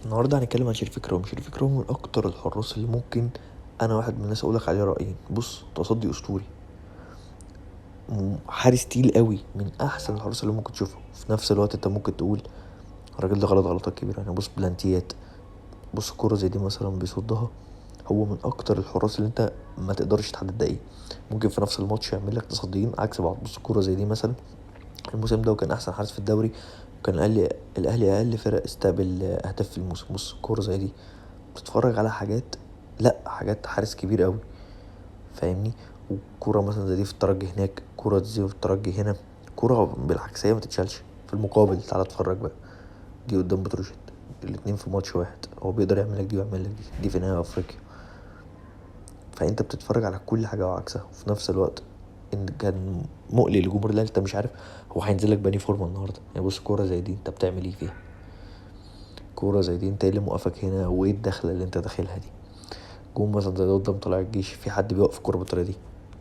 النهارده هنتكلم عن شريف إكرامي. شريف إكرامي من أكتر الحراس اللي ممكن أنا واحد من الناس أقولك عليه رأيين. بص، تصدي أسطوري، حارس تقيل قوي، من أحسن الحراس اللي ممكن تشوفه. في نفس الوقت أنت ممكن تقول الراجل ده غلط غلطات كبيرة. يعني بص بلانتيات، بص كورة زي دي مثلا بيصدها. هو من أكتر الحراس اللي أنت ما تقدرش تحدد ده إيه. ممكن في نفس الماتش يعمل لك تصديين عكس بعض. بص كورة زي دي مثلا الموسم ده، وكان أحسن حارس في الدوري، وكان الأهلي أقل فرق استقبل أهداف في الموسم. بص كورة زي دي بتتفرج على حاجات، لا حاجات حارس كبير قوي، فاهمني. وكورة مثلا زي دي في الترجي هناك، كورة زي في الترجي هنا، كورة بالعكسية ما تتشالش. في المقابل تعالى اتفرج بقى، دي قدام بتروجيت، الاتنين في ماتش واحد. هو بيقدر يعمل لك دي ويعمل لك دي في نهائي افريقيا. فانت بتتفرج على كل حاجة وعكسها. وفي نفس الوقت ان كان مقلق لجمهور الاهلي، انت مش عارف هو هينزل لك بأنهي فورمه النهارده. يعني بص كورة زي دي انت بتعمل ايه فيها؟ كورة زي دي انت ايه اللي موقفك هنا، وايه الدخلة اللي انت داخلها دي؟ جون مثلا زي ده قدام طلائع الجيش، في حد بيوقف الكورة بالطريقة دي؟